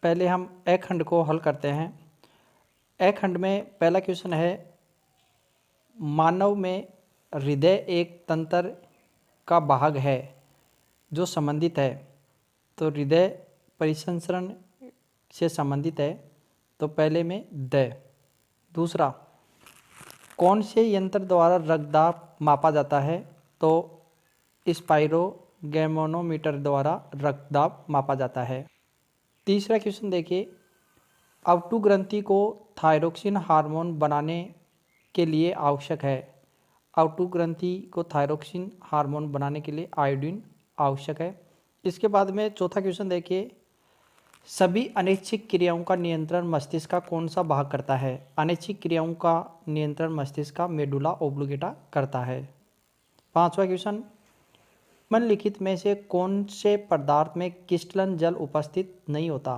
पहले हम ए खंड को हल करते हैं। ए खंड में पहला क्वेश्चन है, मानव में हृदय एक तंत्र का भाग है जो संबंधित है, तो हृदय परिसंचरण से संबंधित है, तो पहले में द। दूसरा, कौन से यंत्र द्वारा रक्तदाब मापा जाता है, तो स्पाइरोगैमोनोमीटर द्वारा रक्तदाब मापा जाता है। तीसरा क्वेश्चन देखिए, अवटु ग्रंथि को थायरोक्सिन हार्मोन बनाने के लिए आवश्यक है। अवटु ग्रंथि को थायरोक्सिन हार्मोन बनाने के लिए आयोडीन आवश्यक है। इसके बाद में चौथा क्वेश्चन देखिए, सभी अनैच्छिक क्रियाओं का नियंत्रण मस्तिष्क का कौन सा भाग करता है। अनैच्छिक क्रियाओं का नियंत्रण मस्तिष्क का मेडुला ओब्लिगेटा करता है। पांचवा क्वेश्चन, निम्नलिखित में से कौन से पदार्थ में क्रिस्टलन जल उपस्थित नहीं होता।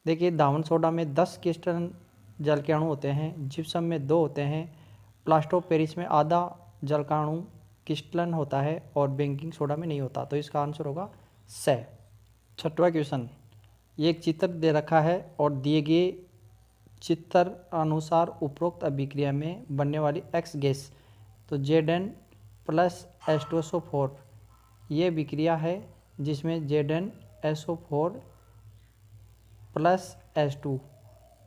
देखिए, धावन सोडा में 10 क्रिस्टलन जल के अणु होते हैं, जिप्सम में 2 होते हैं, प्लास्टर ऑफ पेरिस में आधा जल का अणु क्रिस्टलन होता है और बेकिंग सोडा में नहीं होता, तो इसका आंसर होगा स। छठवां क्वेश्चन, ये एक चित्र दे रखा है और दिए गए चित्र अनुसार उपरोक्त अभिक्रिया में बनने वाली एक्स गैस, तो Zn प्लस H2SO4, ये अभिक्रिया है जिसमें ZnSO4 प्लस H2,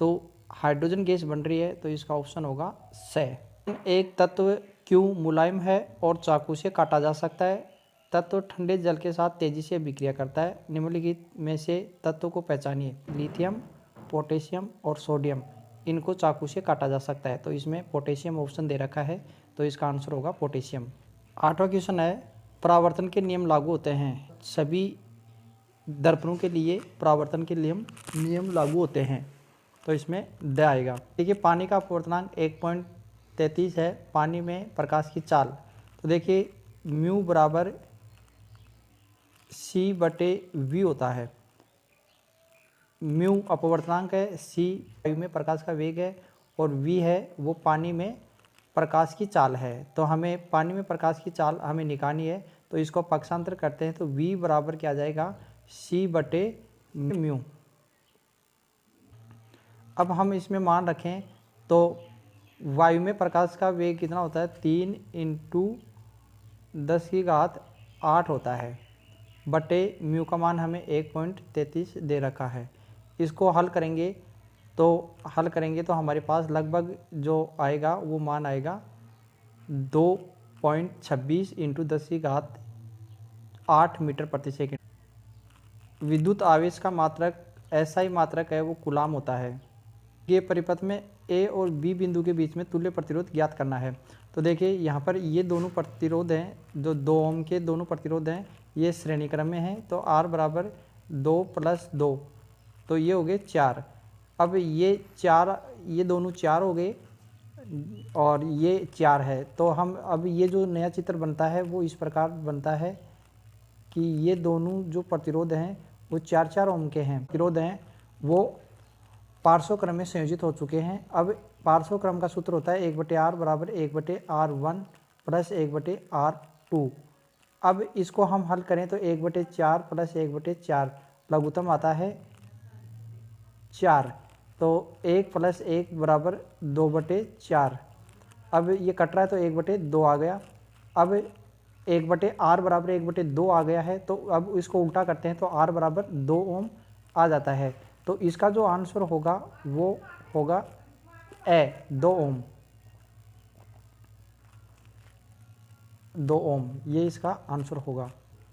तो हाइड्रोजन गैस बन रही है, तो इसका ऑप्शन होगा स। एक तत्व क्यों मुलायम है और चाकू से काटा जा सकता है। तत्व ठंडे जल के साथ तेजी से अभिक्रिया करता है। निम्नलिखित में से तत्वों को पहचानिए। लिथियम, पोटेशियम और सोडियम, इनको चाकू से काटा जा सकता है, तो इसमें पोटेशियम ऑप्शन दे रखा है, तो इसका आंसर होगा पोटेशियम। आठवां क्वेश्चन है, परावर्तन के नियम लागू होते हैं। सभी दर्पणों के लिए परावर्तन के नियम लागू होते हैं, तो इसमें द आएगा। देखिए, पानी का अपवर्तनांक 1.33 है। पानी में प्रकाश की चाल, तो देखिए म्यू बराबर C/V होता है। म्यू अपवर्तनांक है, C वायु में प्रकाश का वेग है और V है वो पानी में प्रकाश की चाल है। तो हमें पानी में प्रकाश की चाल हमें निकालनी है, तो इसको पक्षांतर करते हैं, तो V बराबर क्या आ जाएगा C/म्यू। अब हम इसमें मान रखें तो वायु में प्रकाश का वेग कितना होता है, 3 × 10⁸ होता है, बटे म्यू का मान हमें 1.33 दे रखा है। इसको हल करेंगे तो हमारे पास लगभग जो आएगा वो मान आएगा 2.26 × 10⁸ मीटर प्रति सेकंड। विद्युत आवेश का मात्रक SI मात्रक है, वो कूलाम होता है। ये परिपथ में A और B बिंदु के बीच में तुल्य प्रतिरोध ज्ञात करना है। तो देखिए, यहाँ पर ये दोनों प्रतिरोध हैं, जो 2 ओम के दोनों प्रतिरोध हैं, ये श्रेणी क्रम में हैं, तो R बराबर 2 + 2, तो ये हो गए 4। अब ये दोनों 4 हो गए और ये 4 है, तो हम अब ये जो नया चित्र बनता है वो इस प्रकार बनता है कि ये दोनों जो प्रतिरोध हैं वो 4-4 ओम के हैं, प्रतिरोध हैं वो पार्श्व क्रम में संयोजित हो चुके हैं। अब पार्श्व क्रम का सूत्र होता है 1/R बराबर 1/R1 प्लस 1/R2। अब इसको हम हल करें तो 1/4 प्लस 1/4 लघुत्तम आता है 4, तो 1 + 1 बराबर 2/4। अब ये कट रहा है तो 1/2 आ गया। अब 1/R बराबर 1/2 आ गया है, तो अब इसको उल्टा करते हैं तो R बराबर 2 ओम आ जाता है, तो इसका जो आंसर होगा वो होगा 2 ओम। 2 ओम ये इसका आंसर होगा।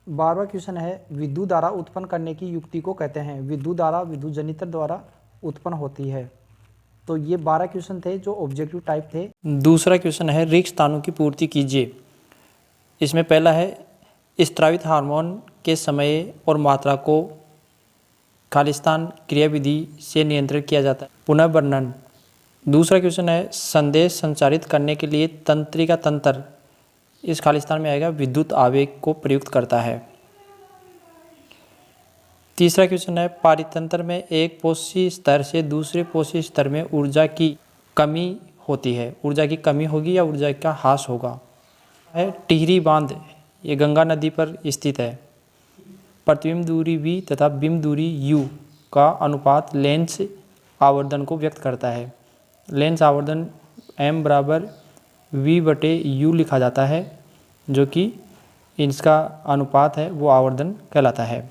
12वां क्वेश्चन है, विद्युत धारा उत्पन्न करने की युक्ति को कहते हैं। विद्युत धारा विद्युत जनित्र द्वारा उत्पन्न होती है। तो ये 12 क्वेश्चन थे जो ऑब्जेक्टिव टाइप थे। दूसरा क्वेश्चन है, रिक्त स्थानों की पूर्ति कीजिए। इसमें पहला है, स्रावित हार्मोन के समय और मात्रा को खालिस्तान क्रियाविधि से नियंत्रित किया जाता है। पुनः वर्णन। दूसरा क्वेश्चन है, संदेश संचारित करने के लिए तंत्रिका तंत्र इस खालिस्तान में आएगा, विद्युत आवेग को प्रयुक्त करता है। तीसरा क्वेश्चन है, पारितंत्र में एक पोषी स्तर से दूसरे पोषी स्तर में ऊर्जा की कमी होती है। ऊर्जा की कमी होगी या ऊर्जा का ह्रास होगा। है टिहरी बांध, ये गंगा नदी पर स्थित है। प्रतिबिंब दूरी V तथा बिंब दूरी U का अनुपात लेंस आवर्धन को व्यक्त करता है। लेंस आवर्धन m बराबर v/u लिखा जाता है, जो कि इसका अनुपात है वो आवर्धन कहलाता है।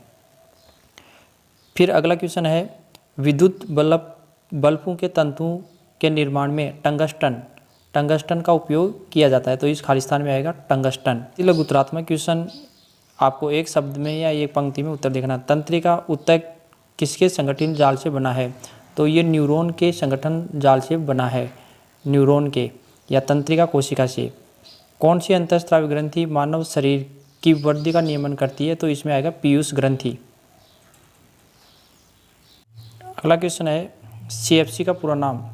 फिर अगला क्वेश्चन है, विद्युत बल्बों के तंतुओं के निर्माण में टंगस्टन का उपयोग किया जाता है। तो इस खाली स्थान में आएगा टंगस्टन। लघुत्तरात्मक क्वेश्चन आपको एक शब्द में या एक पंक्ति में उत्तर देखना। तंत्रिका ऊतक किसके संगठन जाल से बना है? तो ये न्यूरॉन के संगठन जाल से बना है, न्यूरॉन के या तंत्रिका कोशिका से। कौन सी अंतःस्रावी ग्रंथि मानव शरीर की वृद्धि का नियमन करती है? तो इसमें आएगा पीयूष ग्रंथि। अगला क्वेश्चन है, CFC का पूरा नाम?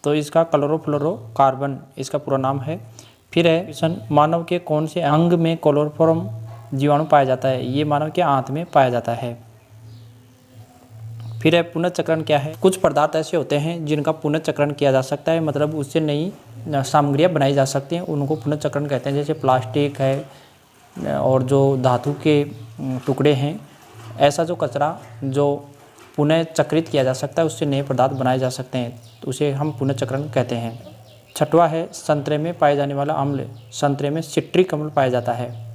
तो इसका क्लोरोफ्लोरोकार्बन इसका पूरा नाम है। फिर है क्वेश्चन, मानव के कौन से अंग में क्लोरोफॉर्म जीवाणु पाया जाता है? ये मानव के आंत में पाया जाता है। फिर है, पुनर्चक्रण क्या है? कुछ पदार्थ ऐसे होते हैं जिनका पुनर्चक्रण किया जा सकता है, मतलब उससे नई सामग्रियाँ बनाई जा सकती हैं, उनको पुनर्चक्रण कहते हैं। जैसे प्लास्टिक है और जो धातु के टुकड़े हैं, ऐसा जो कचरा जो पुनः चक्रित किया जा सकता है, उससे नए पदार्थ बनाए जा सकते हैं, तो उसे हम पुनर्चक्रण कहते हैं। छठवां है, संतरे में पाए जाने वाला अम्ल? संतरे में सिट्रिक अम्ल पाया जाता है।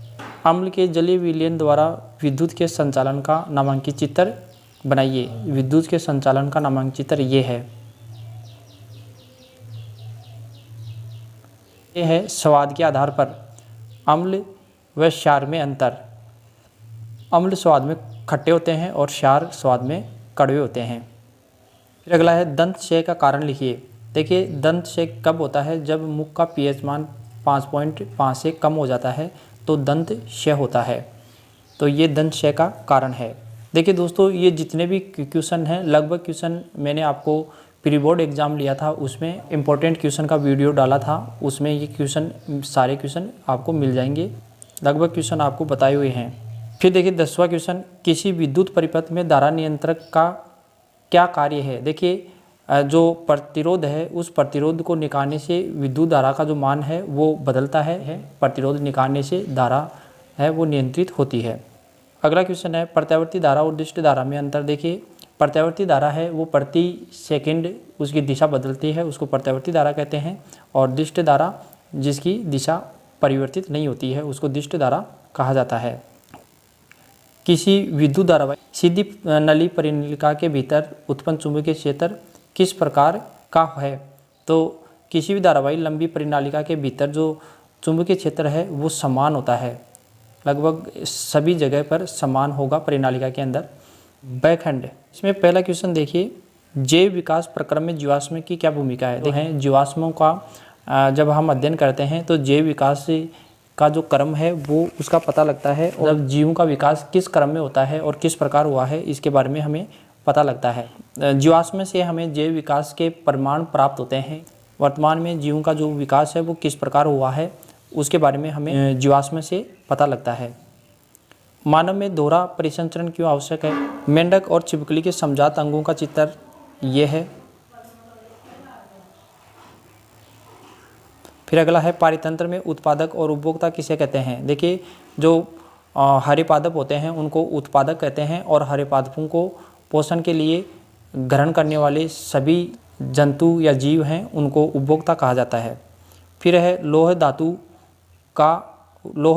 अम्ल के जलीय विलयन द्वारा विद्युत के संचालन का नामांकित चित्र बनाइए। विद्युत के संचालन का नामांकित चित्र ये है। ये है, स्वाद के आधार पर अम्ल व क्षार में अंतर। अम्ल स्वाद में खट्टे होते हैं और क्षार स्वाद में कड़वे होते हैं। फिर अगला है, दंत क्षय का कारण लिखिए। देखिए, दंत क्षय कब होता है? जब मुख का pH मान 5.5 से कम हो जाता है तो दंत क्षय होता है। तो ये दंत क्षय का कारण है। देखिए दोस्तों, ये जितने भी क्वेश्चन हैं, लगभग क्वेश्चन मैंने आपको प्री बोर्ड एग्जाम लिया था, उसमें इंपॉर्टेंट क्वेश्चन का वीडियो डाला था, उसमें ये क्वेश्चन सारे क्वेश्चन आपको मिल जाएंगे। लगभग क्वेश्चन आपको बताए हुए हैं। फिर देखिए 10वां क्वेश्चन, किसी विद्युत परिपथ में धारा नियंत्रक का क्या कार्य है? देखिए, जो प्रतिरोध है, उस प्रतिरोध को निकालने से विद्युत धारा का जो मान है वो बदलता है। प्रतिरोध निकालने से धारा है वो नियंत्रित होती है। अगला क्वेश्चन है, प्रत्यावर्ती धारा और दिष्ट धारा में अंतर। देखिए, प्रत्यावर्ती धारा है वो प्रति सेकंड उसकी दिशा बदलती है, उसको प्रत्यावर्ती धारा कहते हैं। और दिष्ट धारा जिसकी दिशा परिवर्तित नहीं होती है, उसको दिष्ट धारा कहा जाता है। किसी विद्युत धारावाही सीधी नली परिनलिका के भीतर उत्पन्न चुंबकीय क्षेत्र किस प्रकार का है? तो किसी भी धारावाही लंबी परिनालिका के भीतर जो चुंबकीय क्षेत्र है वो समान होता है, लगभग सभी जगह पर समान होगा परिनालिका के अंदर। बैकहैंड, इसमें पहला क्वेश्चन देखिए, जैव विकास प्रक्रम में जीवाश्म की क्या भूमिका है? देखें, जीवाश्मों का जब हम अध्ययन करते हैं तो जैव विकास का जो क्रम है वो उसका पता लगता है, और जीवों का विकास किस क्रम में होता है और किस प्रकार हुआ है इसके बारे में हमें पता लगता है। जीवाश्म से हमें जैव विकास के प्रमाण प्राप्त होते हैं। वर्तमान में जीवों का जो विकास है वो किस प्रकार हुआ है उसके बारे में हमें जीवाश्म से पता लगता है। मानव में दोहरा परिसंचरण क्यों आवश्यक है? मेंढक और छिपकली के समजात अंगों का चित्र ये है। फिर अगला है, पारितंत्र में उत्पादक और उपभोक्ता किसे कहते हैं? देखिए, जो हरे पादप होते हैं उनको उत्पादक कहते हैं, और हरे पादपों को पोषण के लिए ग्रहण करने वाले सभी जंतु या जीव हैं उनको उपभोक्ता कहा जाता है। फिर है, लोह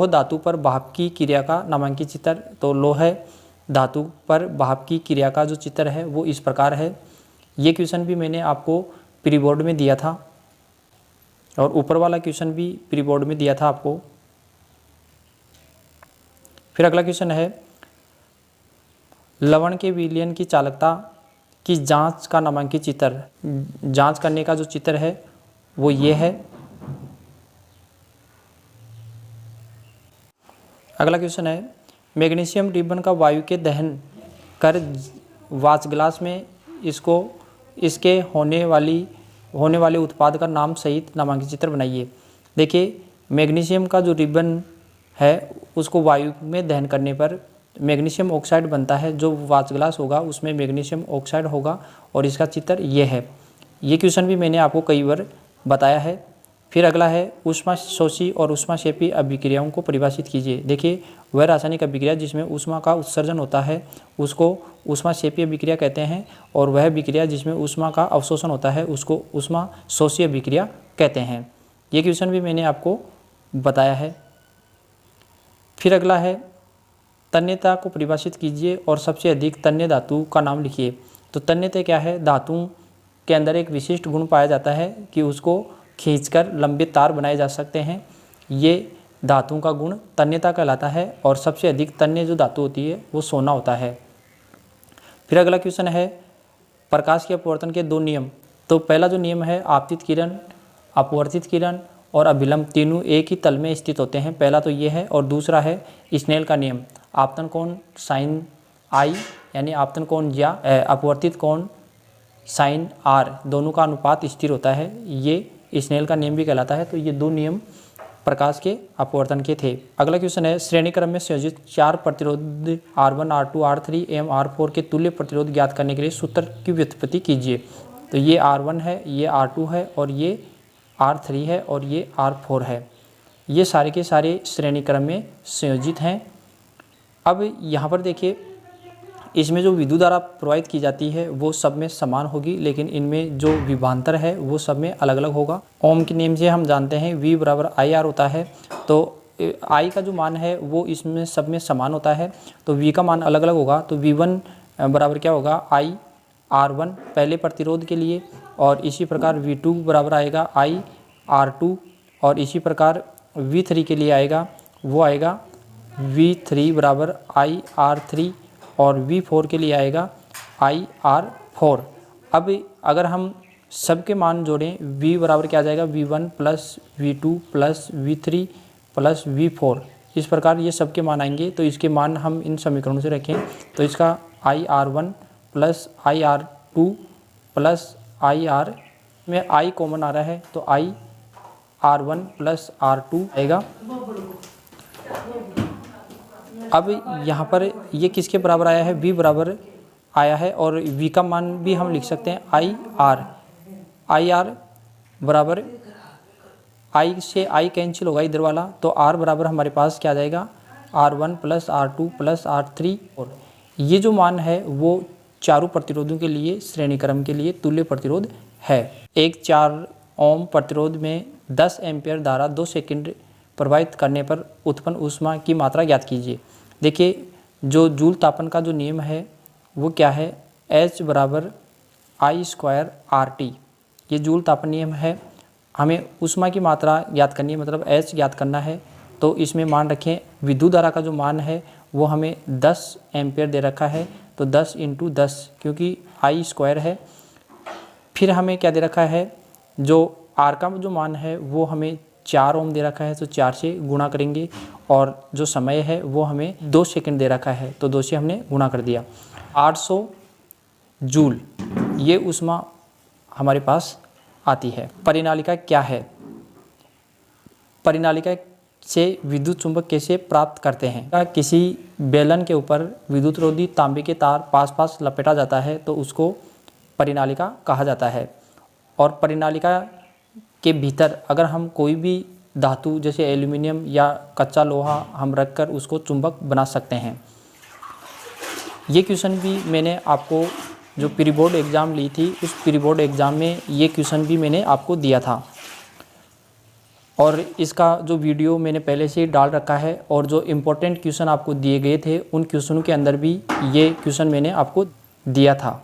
धातु पर भाप की क्रिया का नामांकित चित्र। तो लोह धातु पर भाप की क्रिया का जो चित्र है वो इस प्रकार है। ये क्वेश्चन भी मैंने आपको प्री बोर्ड में दिया था, और ऊपर वाला क्वेश्चन भी प्री बोर्ड में दिया था आपको। फिर अगला क्वेश्चन है, लवण के विलयन की चालकता की जांच का नामांकित चित्र। जांच करने का जो चित्र है वो ये है। अगला क्वेश्चन है, मैग्नीशियम रिबन का वायु के दहन कर वाच ग्लास में इसके होने वाले उत्पाद का नाम सहित नामांकित चित्र बनाइए। देखिए, मैग्नीशियम का जो रिबन है उसको वायु में दहन करने पर मैग्नीशियम ऑक्साइड बनता है। जो वाच ग्लास होगा उसमें मैग्नीशियम ऑक्साइड होगा, और इसका चित्र ये है। ये क्वेश्चन भी मैंने आपको कई बार बताया है, फिर अगला है ऊष्मा शोषी और ऊष्माक्षेपी अभिक्रियाओं को परिभाषित कीजिए। देखिए, वह रासायनिक अभिक्रिया जिसमें ऊष्मा का उत्सर्जन होता है उसको ऊष्माक्षेपी अभिक्रिया कहते हैं, और वह अभिक्रिया जिसमें ऊष्मा का अवशोषण होता है उसको ऊष्मा शोषी अभिक्रिया कहते हैं। ये क्वेश्चन भी मैंने आपको बताया है। फिर अगला है तन्यता को परिभाषित कीजिए और सबसे अधिक तन्य धातु का नाम लिखिए। तो तन्यता क्या है? धातुओं के अंदर एक विशिष्ट गुण पाया जाता है कि उसको खींचकर लंबे तार बनाए जा सकते हैं। ये धातुओं का गुण तन्यता कहलाता है, और सबसे अधिक तन्य जो धातु होती है वो सोना होता है। फिर अगला क्वेश्चन है प्रकाश के अपवर्तन के 2 नियम। तो पहला जो नियम है आपतित किरण, अपवर्तित किरण और अभिलंब तीनों एक ही तल में स्थित होते हैं। पहला तो ये है, और दूसरा है स्नेल का नियम। आपतन कोण साइन आई यानी आपतन कोण या अपवर्तित कोण साइन आर दोनों का अनुपात स्थिर होता है, ये स्नेल का नियम भी कहलाता है। तो ये 2 नियम प्रकाश के अपवर्तन के थे। अगला क्वेश्चन है श्रेणी क्रम में संयोजित 4 प्रतिरोध R1, R2, R3 एवं R4 के तुल्य प्रतिरोध ज्ञात करने के लिए सूत्र की व्युत्पत्ति कीजिए। तो ये R1 है, ये R2 है और ये R3 है और ये R4 है। ये सारे के सारे श्रेणी क्रम में संयोजित हैं। अब यहाँ पर देखिए, इसमें जो विद्युत धारा प्रवाहित की जाती है वो सब में समान होगी, लेकिन इनमें जो विभवांतर है वो सब में अलग अलग होगा। ओम के नियम से हम जानते हैं V बराबर IR होता है, तो I का जो मान है वो इसमें सब में समान होता है, तो V का मान अलग अलग होगा। तो V1 बराबर क्या होगा? IR1 पहले प्रतिरोध के लिए, और इसी प्रकार V2 बराबर आएगा IR2, और इसी प्रकार V3 के लिए आएगा वो आएगा V3 बराबर IR3, और V4 के लिए आएगा IR4। अब अगर हम सबके मान जोड़ें, V बराबर क्या आ जाएगा? V1 plus V2 plus V3 plus V4, इस प्रकार ये सबके मान आएंगे। तो इसके मान हम इन समीकरणों से रखें तो इसका IR1 plus IR2 plus IR में I कॉमन आ रहा है, तो IR1 प्लस R2 आएगा। अब यहाँ पर ये किसके बराबर आया है? V बराबर आया है, और V का मान भी हम लिख सकते हैं IR बराबर I से I कैंसिल होगा इधर वाला, तो R बराबर हमारे पास क्या आ जाएगा? R1 plus R2 plus R3। और ये जो मान है वो चारों प्रतिरोधों के लिए श्रेणी क्रम के लिए तुल्य प्रतिरोध है। एक 4 ओम प्रतिरोध में 10 एम्पियर धारा 2 सेकंड प्रवाहित करने पर उत्पन्न ऊष्मा की मात्रा ज्ञात कीजिए। देखिए, जो जूल तापन का जो नियम है वो क्या है? H बराबर I² RT, ये जूल तापन नियम है। हमें ऊष्मा की मात्रा ज्ञात करनी है, मतलब H ज्ञात करना है। तो इसमें मान रखें विद्युत धारा का जो मान है वो हमें 10 एम्पियर दे रखा है, तो 10 × 10 क्योंकि I² है। फिर हमें क्या दे रखा है? जो R का जो मान है वो हमें 4 ओम दे रखा है, तो 4 से गुणा करेंगे, और जो समय है वो हमें 2 सेकंड दे रखा है, तो 2 से हमने गुणा कर दिया। 800 जूल ये ऊष्मा हमारे पास आती है। परिनालिका क्या है? परिनालिका से विद्युत चुंबक कैसे प्राप्त करते हैं? किसी बेलन के ऊपर विद्युत रोधी तांबे के तार पास पास लपेटा जाता है तो उसको परिनालिका कहा जाता है। और परिनालिका के भीतर अगर हम कोई भी धातु जैसे एल्यूमिनियम या कच्चा लोहा हम रखकर उसको चुंबक बना सकते हैं। ये क्वेश्चन भी मैंने आपको जो प्री बोर्ड एग्ज़ाम ली थी उस प्री बोर्ड एग्ज़ाम में ये क्वेश्चन भी मैंने आपको दिया था, और इसका जो वीडियो मैंने पहले से ही डाल रखा है, और जो इम्पोर्टेंट क्वेश्चन आपको दिए गए थे उन क्वेश्चनों के अंदर भी ये क्वेश्चन मैंने आपको दिया था।